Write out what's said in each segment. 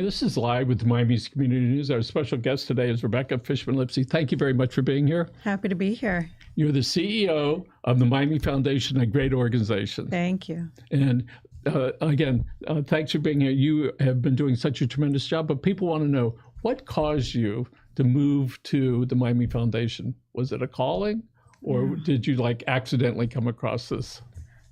This is Live with the Miami's Community News. Our special guest today is Rebecca Fishman Lipsy. Thank you very much for being here. Happy to be here. You're the CEO of the Miami Foundation, a great organization. Thank you. And again, thanks for being here. You have been doing such a tremendous job, but people want to know, what caused you to move to the Miami Foundation? Was it a calling, or did you accidentally come across this?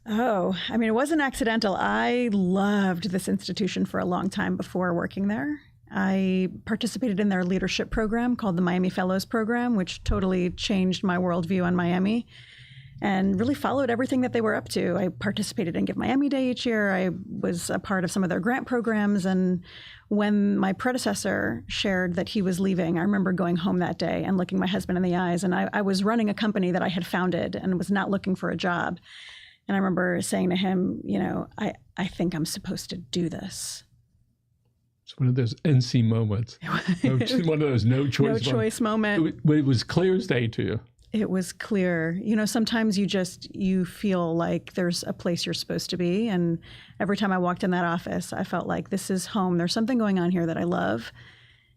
Oh, I mean, it wasn't accidental. I loved this institution for a long time before working there. I participated in their leadership program called the Miami Fellows Program, which totally changed my worldview on Miami and really followed everything that they were up to. I participated in Give Miami Day each year. I was a part of some of their grant programs. And when my predecessor shared that he was leaving, I remember going home that day and looking my husband in the eyes. And I was running a company that I had founded and was not looking for a job. And I remember saying to him, I think I'm supposed to do this. It's one of those NC moments. One of those no choice moments. It was clear as day to you. It was clear. Sometimes you feel like there's a place you're supposed to be. And every time I walked in that office, I felt like this is home. There's something going on here that I love.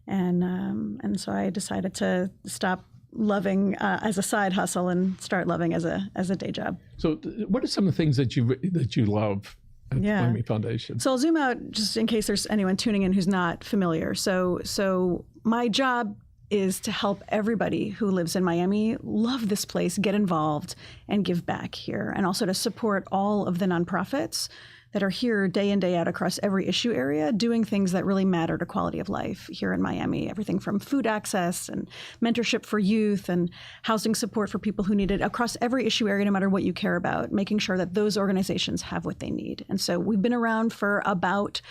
And so I decided to stop loving as a side hustle and start loving as a day job. So what are some of the things that you love at the Miami Foundation? So I'll zoom out just in case there's anyone tuning in who's not familiar. So my job is to help everybody who lives in Miami love this place, get involved, and give back here, and also to support all of the nonprofits that are here day in, day out across every issue area, doing things that really matter to quality of life here in Miami. Everything from food access and mentorship for youth and housing support for people who need it across every issue area, no matter what you care about, making sure that those organizations have what they need. And so we've been around for about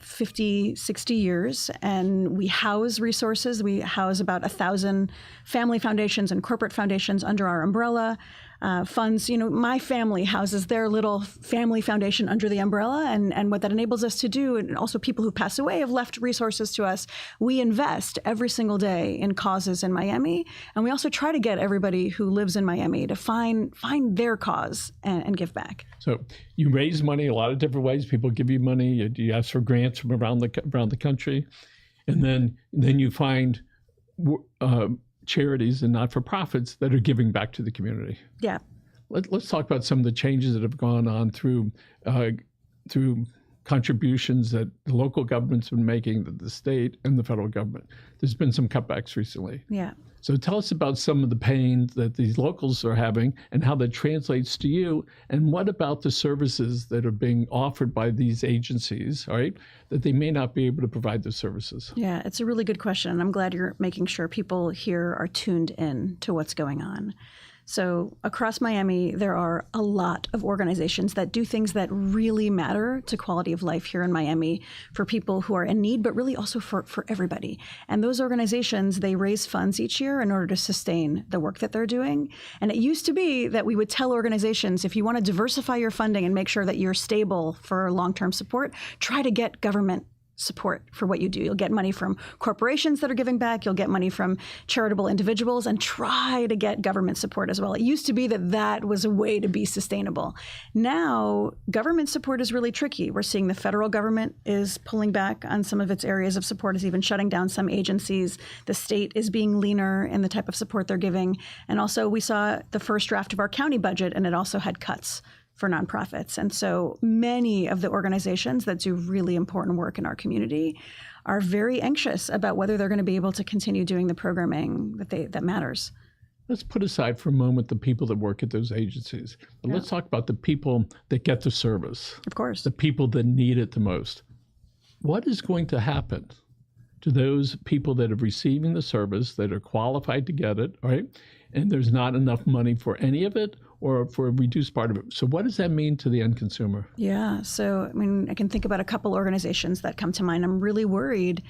50, 60 years, and we house resources. We house about 1,000 family foundations and corporate foundations under our umbrella. Funds, my family houses their little family foundation under the umbrella, and what that enables us to do, and also people who pass away have left resources to us. We invest every single day in causes in Miami, and we also try to get everybody who lives in Miami to find their cause and give back. So you raise money a lot of different ways. People give you money. You ask for grants from around the country, and then you find charities and not-for-profits that are giving back to the community. Yeah. Let's talk about some of the changes that have gone on through contributions that the local government's been making, that the state and the federal government. There's been some cutbacks recently. Yeah. So tell us about some of the pain that these locals are having and how that translates to you. And what about the services that are being offered by these agencies, all right, that they may not be able to provide those services? Yeah, it's a really good question. And I'm glad you're making sure people here are tuned in to what's going on. So across Miami, there are a lot of organizations that do things that really matter to quality of life here in Miami for people who are in need, but really also for everybody. And those organizations, they raise funds each year in order to sustain the work that they're doing. And it used to be that we would tell organizations, if you want to diversify your funding and make sure that you're stable for long-term support, try to get government support for what you do. You'll get money from corporations that are giving back. You'll get money from charitable individuals, and try to get government support as well. It used to be that was a way to be sustainable. Now, government support is really tricky. We're seeing the federal government is pulling back on some of its areas of support, is even shutting down some agencies. The state is being leaner in the type of support they're giving. And also, we saw the first draft of our county budget, and it also had cuts for nonprofits. And so many of the organizations that do really important work in our community are very anxious about whether they're going to be able to continue doing the programming that matters. Let's put aside for a moment the people that work at those agencies. But let's talk about the people that get the service. Of course. The people that need it the most. What is going to happen to those people that are receiving the service, that are qualified to get it, right? And there's not enough money for any of it, or for a reduced part of it. So what does that mean to the end consumer? Yeah, so I can think about a couple organizations that come to mind. I'm really worried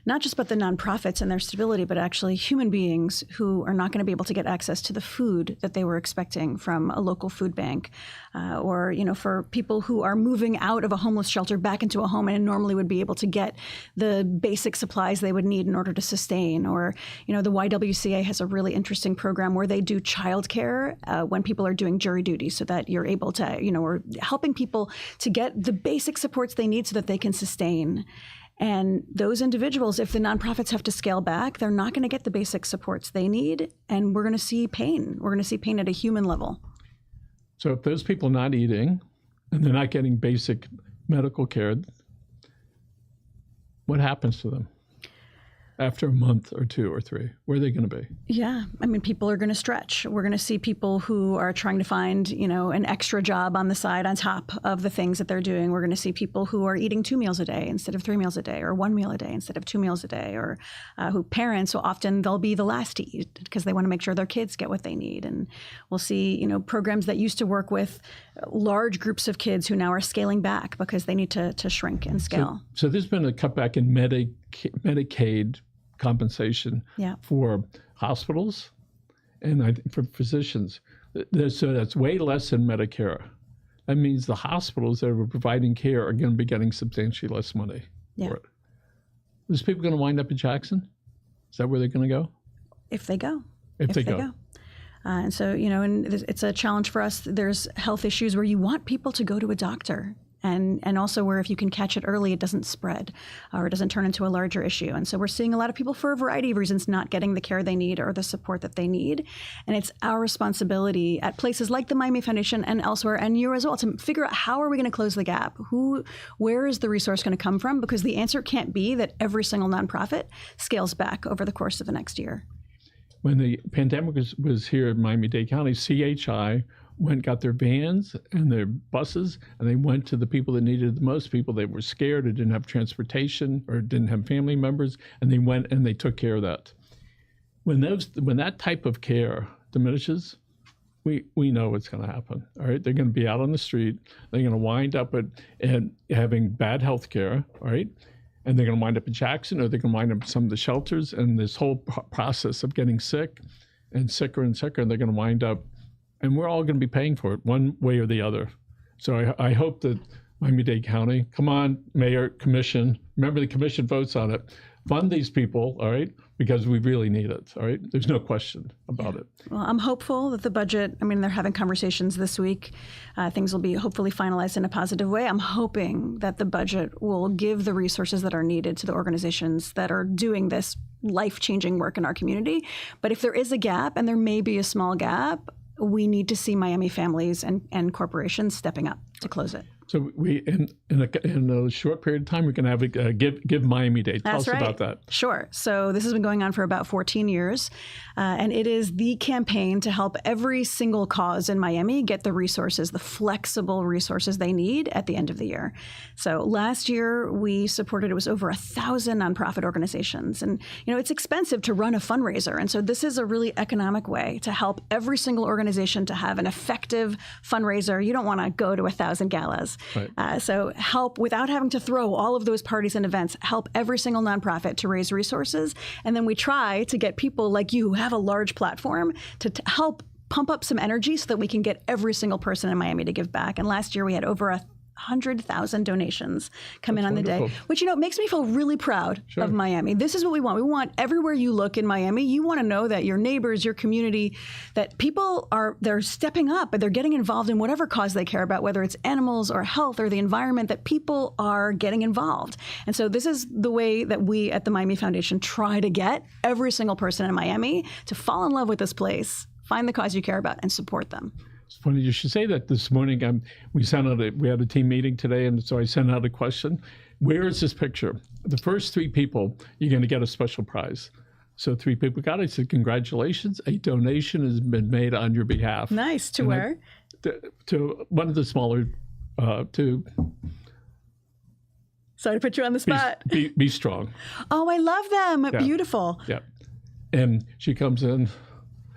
not just about the nonprofits and their stability, but actually human beings who are not going to be able to get access to the food that they were expecting from a local food bank, or for people who are moving out of a homeless shelter back into a home and normally would be able to get the basic supplies they would need in order to sustain. Or the YWCA has a really interesting program where they do childcare when people are doing jury duty, so that you're able to, or helping people to get the basic supports they need so that they can sustain. And those individuals, if the nonprofits have to scale back, they're not going to get the basic supports they need. And we're going to see pain. We're going to see pain at a human level. So if those people are not eating and they're not getting basic medical care, what happens to them after a month or 2 or 3? Where are they going to be? Yeah. I mean, people are going to stretch. We're going to see people who are trying to find, an extra job on the side on top of the things that they're doing. We're going to see people who are eating 2 meals a day instead of 3 meals a day, or 1 meal a day instead of 2 meals a day, or who parents, so often they'll be the last to eat because they want to make sure their kids get what they need. And we'll see, programs that used to work with large groups of kids who now are scaling back because they need to shrink and scale. So there's been a cutback in Medicaid compensation for hospitals and for physicians. So that's way less than Medicare. That means the hospitals that are providing care are going to be getting substantially less money for it. Those people going to wind up in Jackson? Is that where they're going to go? If they go. If they go. And so, and it's a challenge for us. There's health issues where you want people to go to a doctor. And also where if you can catch it early, it doesn't spread or it doesn't turn into a larger issue. And so we're seeing a lot of people for a variety of reasons not getting the care they need or the support that they need. And it's our responsibility at places like the Miami Foundation and elsewhere, and you as well, to figure out how are we going to close the gap? Where is the resource going to come from? Because the answer can't be that every single nonprofit scales back over the course of the next year. When the pandemic was here in Miami-Dade County, CHI got their vans and their buses, and they went to the people that needed it the most, people that were scared or didn't have transportation or didn't have family members, and they went and they took care of that. When that type of care diminishes, we know what's going to happen. All right, they're going to be out on the street. They're going to wind up and having bad health care. All right, and they're going to wind up in Jackson, or they're going to wind up in some of the shelters. And this whole process of getting sick and sicker and sicker, and they're going to wind up. And we're all going to be paying for it one way or the other. So I hope that Miami-Dade County, come on, Mayor, Commission, remember the Commission votes on it, fund these people, all right, because we really need it, all right? There's no question about it. Well, I'm hopeful that the budget, they're having conversations this week. Things will be hopefully finalized in a positive way. I'm hoping that the budget will give the resources that are needed to the organizations that are doing this life-changing work in our community. But if there is a gap, and there may be a small gap, we need to see Miami families and corporations stepping up to close it. So we, in a short period of time, we can have give Miami-Dade. Tell us about that. Sure. So this has been going on for about 14 years, and it is the campaign to help every single cause in Miami get the resources, the flexible resources they need at the end of the year. So last year we supported, it was over 1,000 nonprofit organizations, and it's expensive to run a fundraiser, and so this is a really economic way to help every single organization to have an effective fundraiser. You don't want to go to 1,000 galas. Right. So help without having to throw all of those parties and events, help every single nonprofit to raise resources. And then we try to get people like you who have a large platform to help pump up some energy so that we can get every single person in Miami to give back. And last year we had over 100,000 donations come in on the day, which, makes me feel really proud of Miami. This is what we want. We want everywhere you look in Miami, you want to know that your neighbors, your community, that people they're stepping up and they're getting involved in whatever cause they care about, whether it's animals or health or the environment, that people are getting involved. And so this is the way that we at the Miami Foundation try to get every single person in Miami to fall in love with this place, find the cause you care about, and support them. It's funny you should say that. This morning, we had a team meeting today, and so I sent out a question. Where is this picture? The first 3 people, you're going to get a special prize. So 3 people got it. I said, congratulations. A donation has been made on your behalf. Nice. To where? To one of the smaller, Sorry to put you on the spot. Be strong. Oh, I love them. Yeah. Beautiful. Yeah. And she comes in.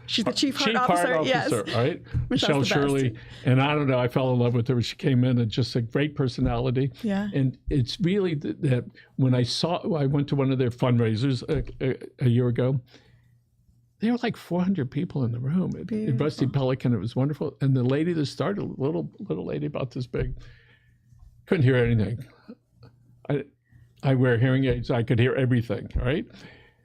She's the chief heart officer. Yes. All right. Michelle Shirley. And I don't know, I fell in love with her when she came in, and just a great personality. Yeah. And it's really that when I went to one of their fundraisers a year ago, there were like 400 people in the room at Rusty Pelican. It was wonderful. And the lady that started, a little lady about this big, couldn't hear anything. I wear hearing aids. I could hear everything, right?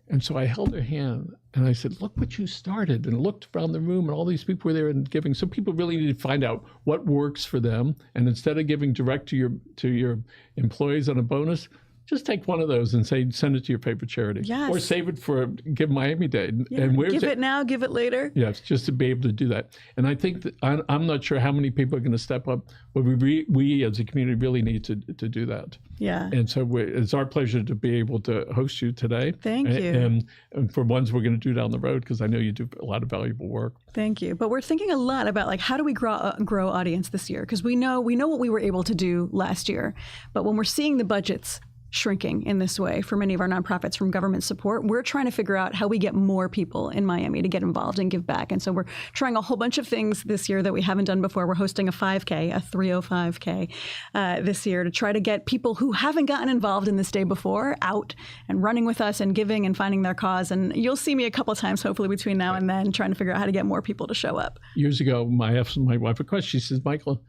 And so I held her hand and I said, look what you started, and looked around the room and all these people were there and giving. So people really need to find out what works for them. And instead of giving direct to your employees on a bonus, just take one of those and send it to your favorite charity. Yes. Or save it for Give Miami-Dade. Yeah. And Give it now, give it later. Yes, just to be able to do that. And I think that I'm not sure how many people are going to step up, but we as a community really need to do that. Yeah. And so it's our pleasure to be able to host you today. Thank you. And for ones we're going to do down the road, because I know you do a lot of valuable work. Thank you. But we're thinking a lot about like how do we grow audience this year? Because we know what we were able to do last year, but when we're seeing the budgets shrinking in this way for many of our nonprofits from government support, we're trying to figure out how we get more people in Miami to get involved and give back. And so we're trying a whole bunch of things this year that we haven't done before. We're hosting a 5K, a 305K this year to try to get people who haven't gotten involved in this day before out and running with us and giving and finding their cause. And you'll see me a couple of times, hopefully between now and then, trying to figure out how to get more people to show up. Years ago, my wife a question. She says, Michael,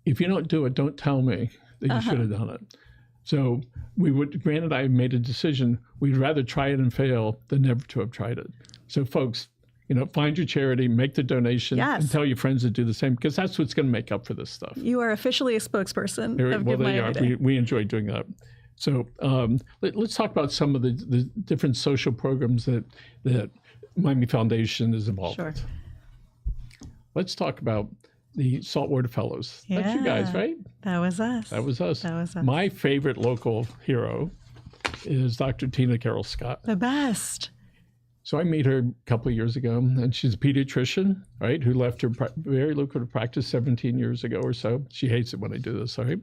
if you don't do it, don't tell me that you should have done it. So granted, I made a decision, we'd rather try it and fail than never to have tried it. So folks, find your charity, make the donation, and tell your friends to do the same, because that's what's going to make up for this stuff. You are officially a spokesperson of Give Miami-Dade. We enjoy doing that. So let's talk about some of the different social programs that Miami Foundation is involved with. Let's talk about the Saltwater Fellows. Yeah. That's you guys, right? That was us. That was us. My favorite local hero is Dr. Tina Carroll Scott. The best. So I met her a couple of years ago, and she's a pediatrician, right, who left her very lucrative practice 17 years ago or so. She hates it when I do this, right?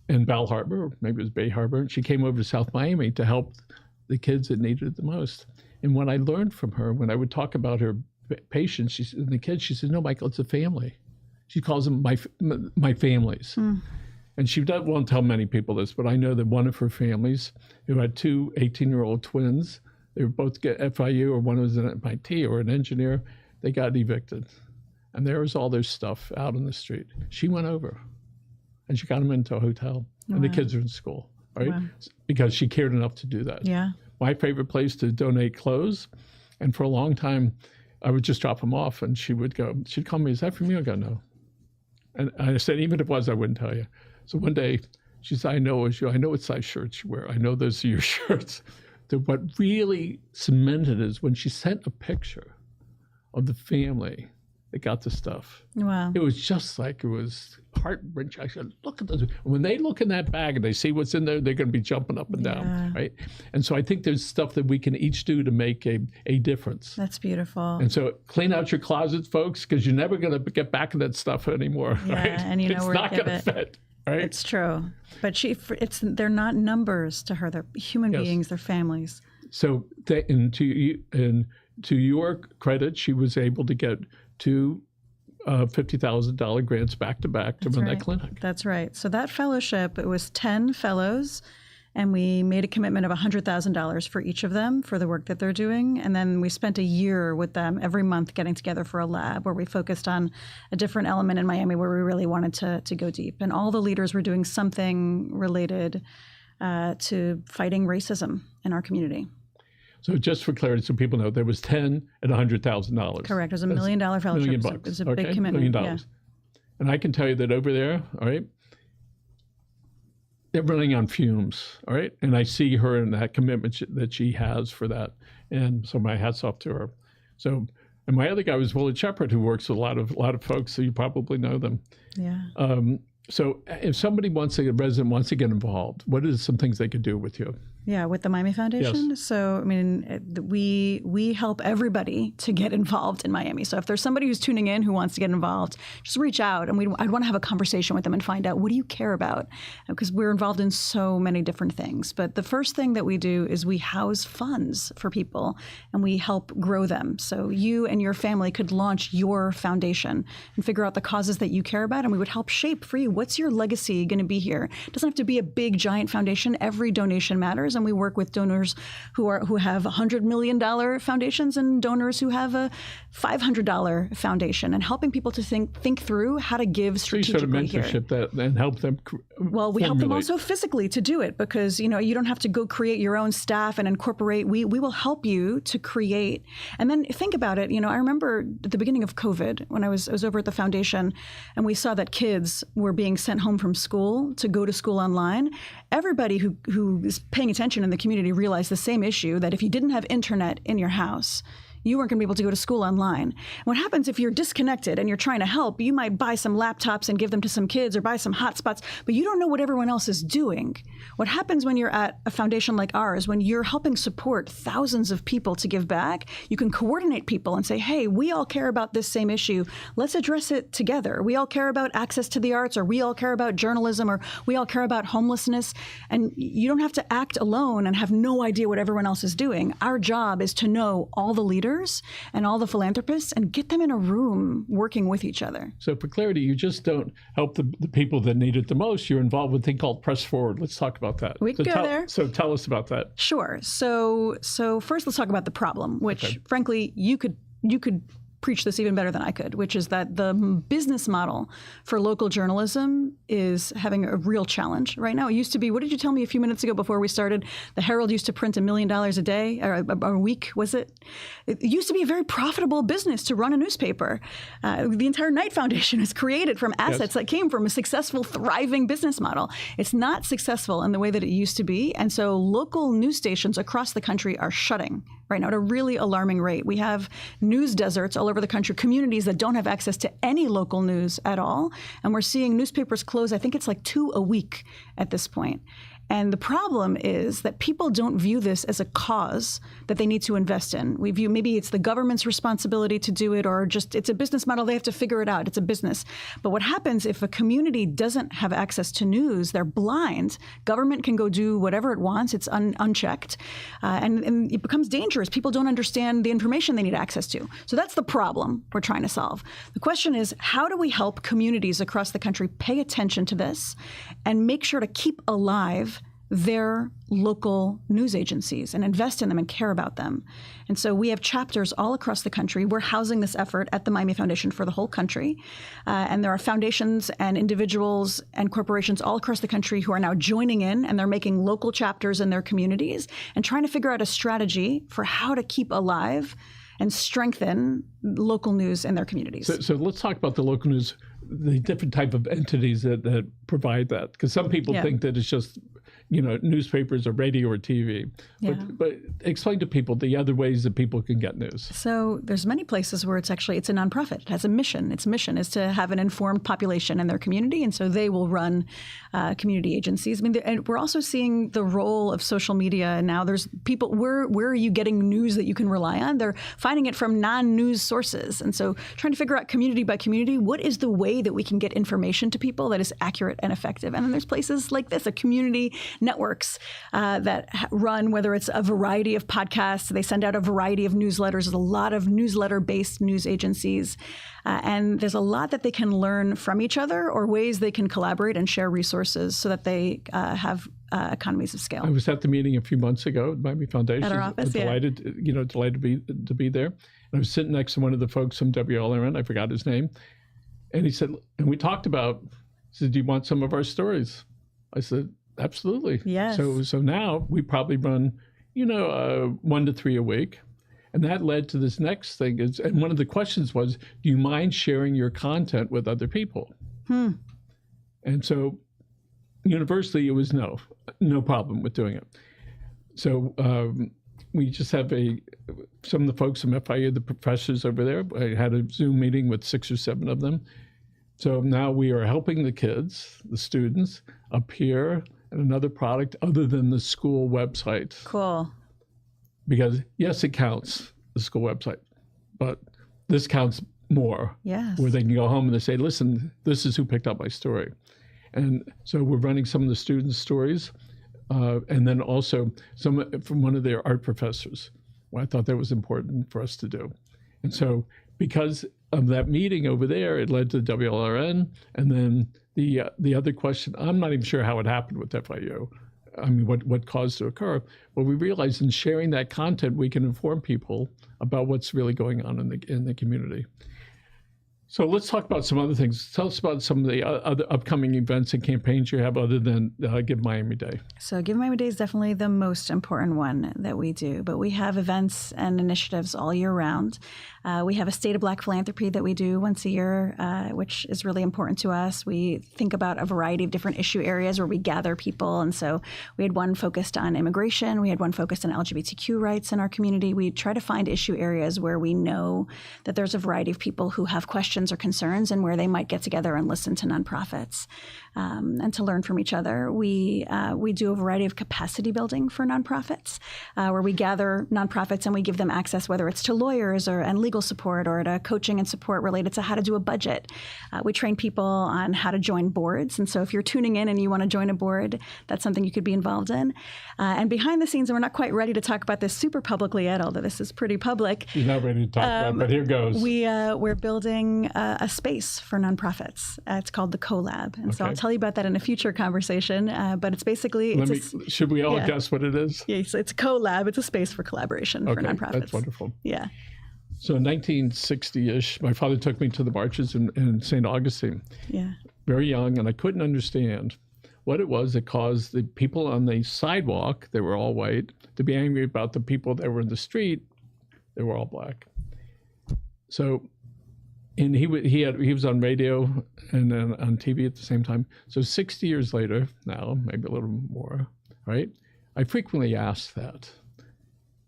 In Bal Harbor, or maybe it was Bay Harbor. She came over to South Miami to help the kids that needed it the most. And what I learned from her, when I would talk about her patients and the kids, she said, no, Michael, it's a family. She calls them my families. And she won't tell many people this, but I know that one of her families, who had two 18-year-old twins, they were both at FIU, or one was at MIT or an engineer, they got evicted. And there was all their stuff out on the street. She went over and she got them into a hotel. And the kids are in school, right? Wow. Because she cared enough to do that. Yeah. My favorite place to donate clothes. And for a long time, I would just drop them off and she'd call me, is that from you? I go, no. And I said, even if it was, I wouldn't tell you. So one day she said, I know it's you. I know what size shirts you wear. I know those are your shirts. What really cemented is when she sent a picture of the family that got the stuff. Wow. It was just like, it was heart-wrenching. I said, look at those. When they look in that bag and they see what's in there, they're going to be jumping up and down, right? And so I think there's stuff that we can each do to make a difference. That's beautiful. And so clean out your closets, folks, because you're never going to get back in that stuff anymore, right? And it's not going to fit, right? It's true. But they're not numbers to her. They're human beings. They're families. So to your credit, she was able to get two $50,000 grants back to back to run that clinic. That's right. So that fellowship, it was 10 fellows, and we made a commitment of $100,000 for each of them for the work that they're doing. And then we spent a year with them every month getting together for a lab where we focused on a different element in Miami where we really wanted to go deep. And all the leaders were doing something related to fighting racism in our community. So just for clarity, so people know, there was 10 and $100,000. Correct. It was $1 million fellowship. $1 million. It was a big commitment. $1 million. And I can tell you that over there, all right, they're running on fumes, all right? And I see her in that commitment that she has for that. And so my hat's off to her. So, and my other guy was Willard Shepard, who works with a lot of folks, so you probably know them. Yeah. So if a resident wants to get involved, what are some things they could do with you? Yeah, with the Miami Foundation. Yes. So, I mean, we help everybody to get involved in Miami. So if there's somebody who's tuning in who wants to get involved, just reach out. And I'd want to have a conversation with them and find out, what do you care about? Because we're involved in so many different things. But the first thing that we do is we house funds for people and we help grow them. So you and your family could launch your foundation and figure out the causes that you care about. And we would help shape for you, what's your legacy going to be here? It doesn't have to be a big, giant foundation. Every donation matters. And we work with donors who have $100 million foundations and donors who have a $500 foundation, and helping people to think through how to give strategically. So you sort of mentorship and help them. Well, we help them also physically to do it, because you don't have to go create your own staff and incorporate. We will help you to create. And then think about it. I remember at the beginning of COVID when I was over at the foundation, and we saw that kids were being sent home from school to go to school online, everybody who is paying attention in the community realized the same issue, that if you didn't have internet in your house, you weren't going to be able to go to school online. What happens if you're disconnected and you're trying to help? You might buy some laptops and give them to some kids or buy some hotspots, but you don't know what everyone else is doing. What happens when you're at a foundation like ours, when you're helping support thousands of people to give back, you can coordinate people and say, hey, we all care about this same issue. Let's address it together. We all care about access to the arts, or we all care about journalism, or we all care about homelessness. And you don't have to act alone and have no idea what everyone else is doing. Our job is to know all the leaders and all the philanthropists and get them in a room working with each other. So for clarity, you just don't help the people that need it the most. You're involved with a thing called Press Forward. Let's talk about that. We can go there. So tell us about that. Sure. So first let's talk about the problem, which frankly, you could preach this even better than I could, which is that the business model for local journalism is having a real challenge right now. It used to be, what did you tell me a few minutes ago before we started? The Herald used to print $1 million a day, or a week, was it? It used to be a very profitable business to run a newspaper. The entire Knight Foundation was created from assets that came from a successful, thriving business model. It's not successful in the way that it used to be. And so local news stations across the country are shutting right now at a really alarming rate. We have news deserts all over the country, communities that don't have access to any local news at all. And we're seeing newspapers close, I think it's like 2 a week at this point. And the problem is that people don't view this as a cause that they need to invest in. We view maybe it's the government's responsibility to do it, or just it's a business model. They have to figure it out. It's a business. But what happens if a community doesn't have access to news? They're blind. Government can go do whatever it wants. It's unchecked. And it becomes dangerous. People don't understand the information they need access to. So that's the problem we're trying to solve. The question is, how do we help communities across the country pay attention to this and make sure to keep alive their local news agencies and invest in them and care about them? And so we have chapters all across the country. We're housing this effort at the Miami Foundation for the whole country. And there are foundations and individuals and corporations all across the country who are now joining in, and they're making local chapters in their communities and trying to figure out a strategy for how to keep alive and strengthen local news in their communities. So let's talk about the local news, the different type of entities that provide that. Because some people think that it's just, newspapers or radio or TV. But explain to people the other ways that people can get news. So there's many places where it's a nonprofit. It has a mission. Its mission is to have an informed population in their community. And so they will run community agencies. And we're also seeing the role of social media. And now there's people, where are you getting news that you can rely on? They're finding it from non-news sources. And so trying to figure out community by community, what is the way that we can get information to people that is accurate and effective? And then there's places like this, a community networks that run, whether it's a variety of podcasts, they send out a variety of newsletters. There's a lot of newsletter-based news agencies. And there's a lot that they can learn from each other, or ways they can collaborate and share resources so that they have economies of scale. I was at the meeting a few months ago at Miami Foundation. At our office, delighted to be there. And I was sitting next to one of the folks from WLRN. I forgot his name. And he said, and we talked about, he said, do you want some of our stories? I said, absolutely. Yes. So now we probably run, 1 to 3 a week. And that led to this next thing. And one of the questions was, do you mind sharing your content with other people? And so universally it was no problem with doing it. So we just have some of the folks from FIU, the professors over there. I had a Zoom meeting with 6 or 7 of them. So now we are helping the kids, the students, appear in another product other than the school website. Cool. Because yes, it counts, the school website, but this counts more. Yes. Where they can go home and they say, listen, this is who picked up my story. And so we're running some of the students' stories, and then also some from one of their art professors. Well, I thought that was important for us to do. And so because of that meeting over there, it led to WLRN. And then the other question, I'm not even sure how it happened with FIU. I mean, what caused it to occur. But we realized in sharing that content, we can inform people about what's really going on in the community. So let's talk about some other things. Tell us about some of the other upcoming events and campaigns you have other than Give Miami-Dade. So Give Miami-Dade is definitely the most important one that we do, but we have events and initiatives all year round. We have a State of Black Philanthropy that we do once a year, which is really important to us. We think about a variety of different issue areas where we gather people. And so we had one focused on immigration. We had one focused on LGBTQ rights in our community. We try to find issue areas where we know that there's a variety of people who have questions or concerns and where they might get together and listen to nonprofits and to learn from each other. We do a variety of capacity building for nonprofits where we gather nonprofits and we give them access, whether it's to lawyers and legal support or to coaching and support related to how to do a budget. We train people on how to join boards. And so if you're tuning in and you want to join a board, that's something you could be involved in. And behind the scenes, and we're not quite ready to talk about this super publicly yet, although this is pretty public. You're not ready to talk about it, but here goes. We're building a space for nonprofits. It's called the CoLab. And so I'll tell you about that in a future conversation. But it's basically... should we all guess what it is? Yes, it's a CoLab. It's a space for collaboration for nonprofits. That's wonderful. Yeah. So in 1960-ish, my father took me to the marches in St. Augustine. Yeah. Very young, and I couldn't understand what it was that caused the people on the sidewalk, they were all white, to be angry about the people that were in the street, they were all black. So, and he was on radio and then on TV at the same time. So 60 years later, now, maybe a little more, right? I frequently ask that.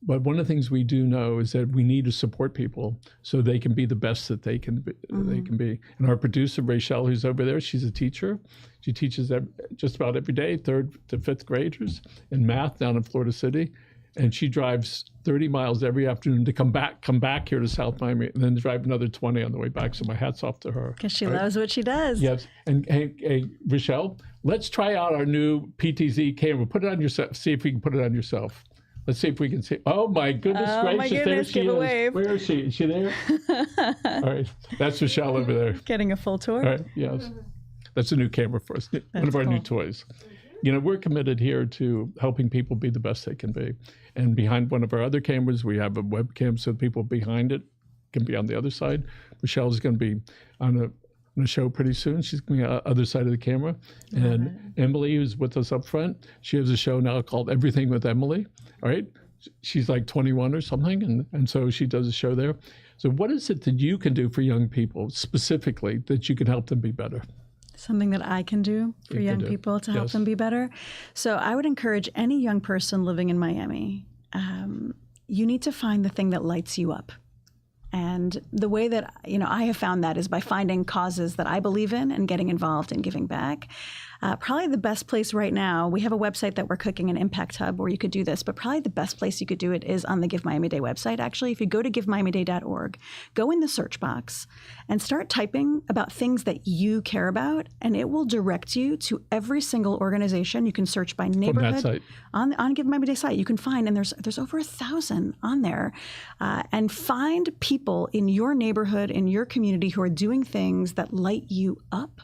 But one of the things we do know is that we need to support people so they can be the best that they can be. They can be. And our producer, Rachel, who's over there, she's a teacher. She teaches just about every day, 3rd to 5th graders in math down in Florida City. And she drives 30 miles every afternoon to come back here to South Miami, and then drive another 20 on the way back. So my hat's off to her. Because she loves what she does. Yes. And hey, Rochelle, let's try out our new PTZ camera. Put it on yourself. See if we can put it on yourself. Let's see if we can see. Oh my goodness gracious! My goodness, there she give is. a wave. Where is she? Is she there? All right, that's Rochelle over there. Getting a full tour. All right, yes, that's a new camera for us. One of our new toys. You know, we're committed here to helping people be the best they can be. And behind one of our other cameras, we have a webcam so people behind it can be on the other side. Michelle's going to be on a show pretty soon. She's going to be on the other side of the camera. And Emily, who's with us up front, she has a show now called Everything with Emily. All right. She's like 21 or something. And so she does a show there. So what is it that you can do for young people specifically that you can help them be better? Something that I can do for young people to help them be better. So I would encourage any young person living in Miami, you need to find the thing that lights you up. And the way that, I have found that is by finding causes that I believe in and getting involved and giving back. Probably the best place right now, we have a website that we're cooking, an impact hub where you could do this, but probably the best place you could do it is on the Give Miami-Dade website. Actually, if you go to givemiamidade.org, go in the search box and start typing about things that you care about, and it will direct you to every single organization. You can search by neighborhood. From that site. On Give Miami-Dade site. You can find, and there's over 1,000 on there, and find people in your neighborhood, in your community who are doing things that light you up.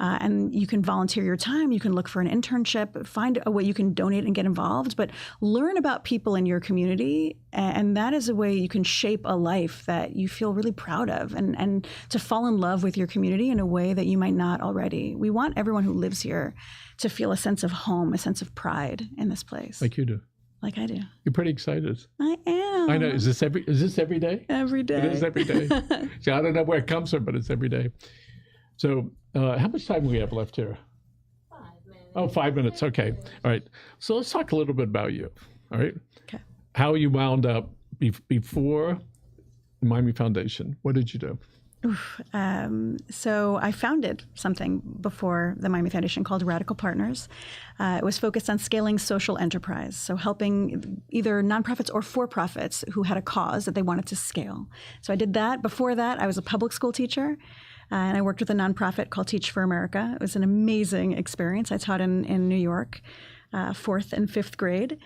And you can volunteer your time. You can look for an internship, find a way you can donate and get involved, but learn about people in your community. And that is a way you can shape a life that you feel really proud of and to fall in love with your community in a way that you might not already. We want everyone who lives here to feel a sense of home, a sense of pride in this place. Like you do. Like I do. You're pretty excited. I am. I know. Is this every day? Every day. It is every day. See, I don't know where it comes from, but it's every day. So how much time do we have left here? 5 minutes. Oh, 5 minutes. Okay. All right. So let's talk a little bit about you. All right. Okay. How you wound up before the Miami Foundation. What did you do? So I founded something before the Miami Foundation called Radical Partners. It was focused on scaling social enterprise, so helping either nonprofits or for-profits who had a cause that they wanted to scale. So I did that. Before that, I was a public school teacher. And I worked with a nonprofit called Teach for America. It was an amazing experience. I taught in New York, 4th and 5th grade.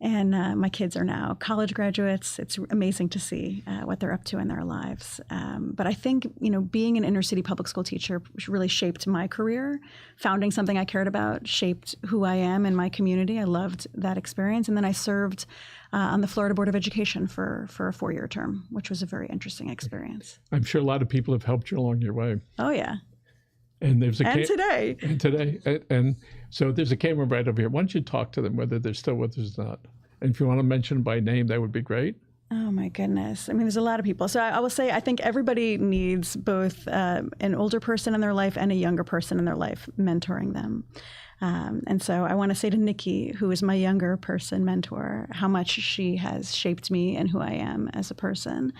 And my kids are now college graduates. It's amazing to see what they're up to in their lives. But I think, being an inner city public school teacher really shaped my career. Founding something I cared about shaped who I am in my community. I loved that experience. And then I served on the Florida Board of Education for a 4-year term, which was a very interesting experience. I'm sure a lot of people have helped you along your way. Oh, yeah. And there's a today. And today. And so there's a camera right over here. Why don't you talk to them, whether they're still with us or not? And if you want to mention by name, that would be great. Oh, my goodness. I mean, there's a lot of people. So I will say, I think everybody needs both an older person in their life and a younger person in their life mentoring them. And so I want to say to Nikki, who is my younger person mentor, how much she has shaped me and who I am as a person,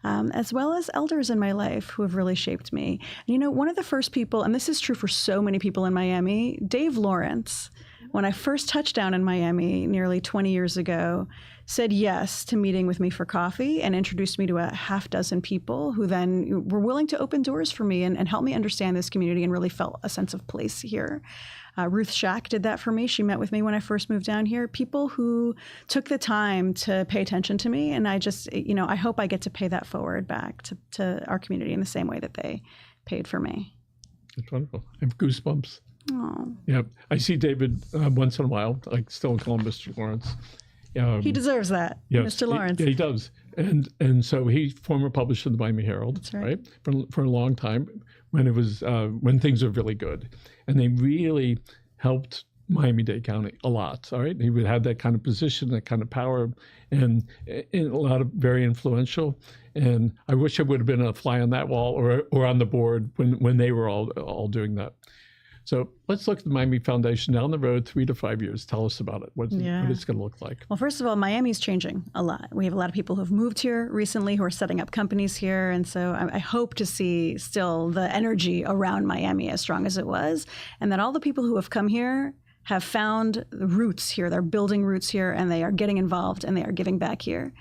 as well as elders in my life who have really shaped me. And, one of the first people, and this is true for so many people in Miami, Dave Lawrence, when I first touched down in Miami nearly 20 years ago, said yes to meeting with me for coffee and introduced me to a half dozen people who then were willing to open doors for me and help me understand this community and really felt a sense of place here. Ruth Shack did that for me. She met with me when I first moved down here. People who took the time to pay attention to me. And I just, I hope I get to pay that forward back to our community in the same way that they paid for me. That's wonderful. I have goosebumps. Oh. Yeah. I see David once in a while. I still call him Mr. Lawrence. He deserves that, yes, Mr. Lawrence. He does. And so he's former publisher of the Miami Herald, that's right? For a long time when it was when things were really good. And they really helped Miami-Dade County a lot, all right? He would have that kind of position, that kind of power, and a lot of very influential. And I wish I would have been a fly on that wall or on the board when they were all doing that. So let's look at the Miami Foundation down the road, 3 to 5 years. Tell us about it, what it's going to look like. Well, first of all, Miami's changing a lot. We have a lot of people who have moved here recently who are setting up companies here. And so I hope to see still the energy around Miami as strong as it was, and that all the people who have come here have found the roots here. They're building roots here, and they are getting involved, and they are giving back here.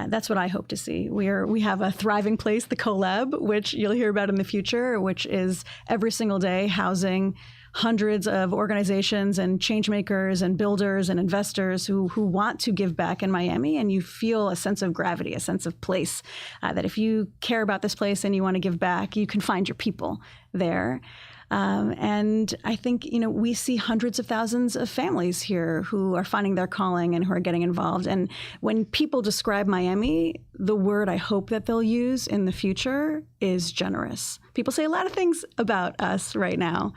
That's what I hope to see. We have a thriving place, the Collab, which you'll hear about in the future, which is every single day housing hundreds of organizations and change makers and builders and investors who want to give back in Miami. And you feel a sense of gravity, a sense of place, that if you care about this place and you want to give back, you can find your people there. And I think, we see hundreds of thousands of families here who are finding their calling and who are getting involved. And when people describe Miami, the word I hope that they'll use in the future is generous. People say a lot of things about us right now,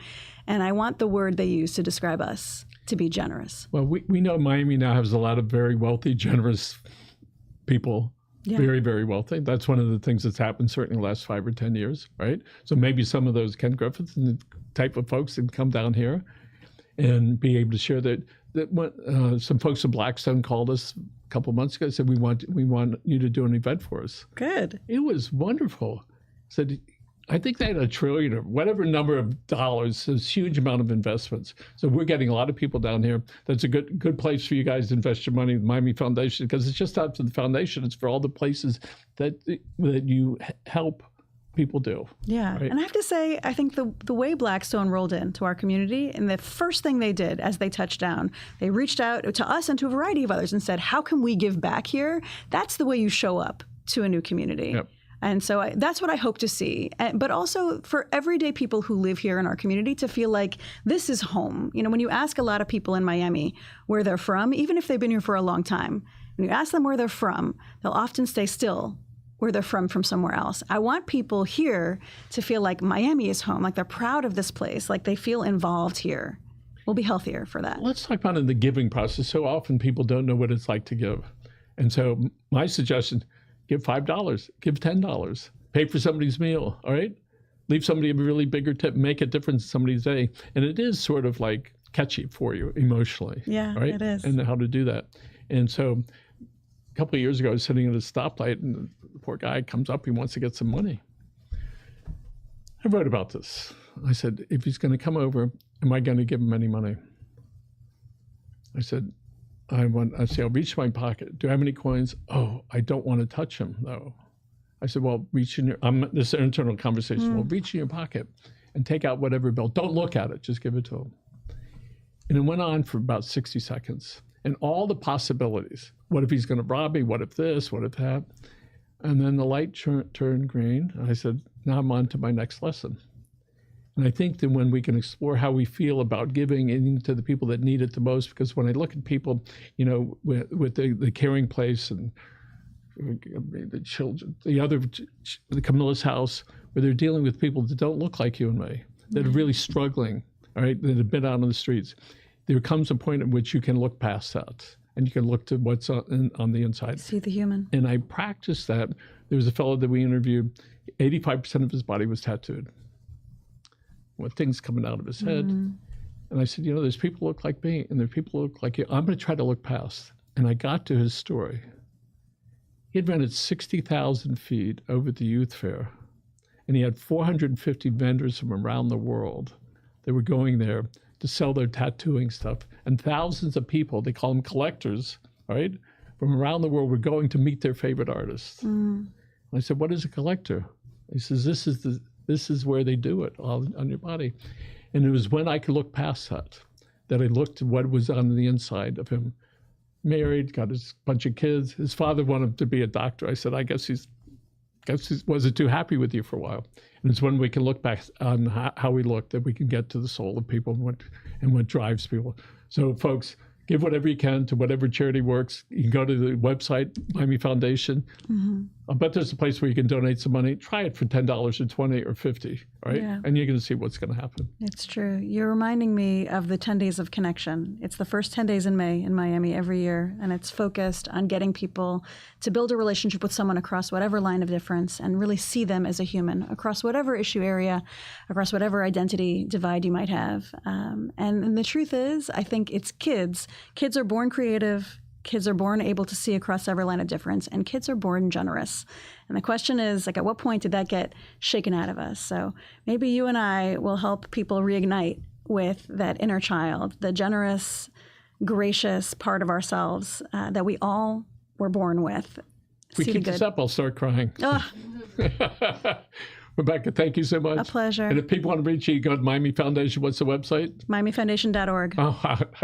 and I want the word they use to describe us to be generous. Well, we know Miami now has a lot of very wealthy, generous people. Yeah. Very, very wealthy. That's one of the things that's happened certainly in the last 5 or 10 years, right? So maybe some of those Ken Griffiths and the type of folks that come down here and be able to share that some folks from Blackstone called us a couple of months ago and said, we want you to do an event for us. Good. It was wonderful. Said, I think they had $1 trillion or whatever number of dollars, a huge amount of investments. So we're getting a lot of people down here. That's a good place for you guys to invest your money in the Miami Foundation, because it's just not for the foundation. It's for all the places that you help people do. Yeah. Right? And I have to say, I think the way Blackstone rolled into our community, and the first thing they did as they touched down, they reached out to us and to a variety of others and said, how can we give back here? That's the way you show up to a new community. Yep. And so that's what I hope to see. But also for everyday people who live here in our community to feel like this is home. When you ask a lot of people in Miami where they're from, even if they've been here for a long time, when you ask them where they're from, they'll often stay still where they're from somewhere else. I want people here to feel like Miami is home, like they're proud of this place, like they feel involved here. We'll be healthier for that. Let's talk about in the giving process. So often people don't know what it's like to give. And so my suggestion, give $5, give $10, pay for somebody's meal, all right? Leave somebody a really bigger tip, make a difference in somebody's day. And it is sort of like catchy for you emotionally. Yeah, right? It is. And how to do that. And so a couple of years ago, I was sitting at a stoplight and the poor guy comes up, he wants to get some money. I wrote about this. I said, if he's going to come over, am I going to give him any money? I said, I'll reach my pocket. Do I have any coins? Oh, I don't want to touch him, though. I said, well, reach in this is an internal conversation. Well, reach in your pocket and take out whatever bill. Don't look at it. Just give it to him. And it went on for about 60 seconds. and all the possibilities. What if he's going to rob me? What if this? What if that? And then the light turned green. And I said, now I'm on to my next lesson. And I think that when we can explore how we feel about giving in to the people that need it the most, because when I look at people, you know, with the caring place and the children, the Camilla's house, where they're dealing with people that don't look like you and me, that are really struggling, all right, that have been out on the streets, there comes a point at which you can look past that. And you can look to what's on the inside. See the human. And I practiced that. There was a fellow that we interviewed, 85% of his body was tattooed, with things coming out of his head. And I said, you know, there's people who look like me, and there's people who look like you. I'm going to try to look past. And I got to his story. He had rented 60,000 feet over at the youth fair, and he had 450 vendors from around the world that were going there to sell their tattooing stuff. And thousands of people, they call them collectors, right, from around the world were going to meet their favorite artists. And I said, what is a collector? He says, this is where they do it, all on your body. And it was when I could look past that I looked at what was on the inside of him. Married, got his bunch of kids. His father wanted him to be a doctor. I said, I guess he wasn't too happy with you for a while. And it's when we can look back on how we look that we can get to the soul of people and what drives people. So, folks, give whatever you can to whatever charity works. You can go to the website, Miami Foundation. I'll bet there's a place where you can donate some money. Try it for $10 or $20 or $50, right? Yeah. And you're going to see what's going to happen. It's true. You're reminding me of the 10 Days of Connection. It's the first 10 days in May in Miami every year, and it's focused on getting people to build a relationship with someone across whatever line of difference and really see them as a human across whatever issue area, across whatever identity divide you might have. And the truth is, I think it's kids. Kids are born creative. Kids are born able to see across every line of difference, and kids are born generous. And the question is, like, at what point did that get shaken out of us? So maybe you and I will help people reignite with that inner child, the generous, gracious part of ourselves that we all were born with. If we keep this up, I'll start crying. Rebecca, thank you so much. A pleasure. And if people want to reach you, go to Miami Foundation. What's the website? MiamiFoundation.org. Oh,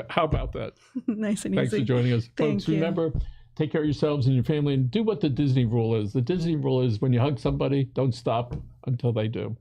how about that? Nice and Thanks easy. for joining us. Thank Folks, you. remember, take care of yourselves and your family and do what the Disney rule is. The Disney rule is when you hug somebody, don't stop until they do.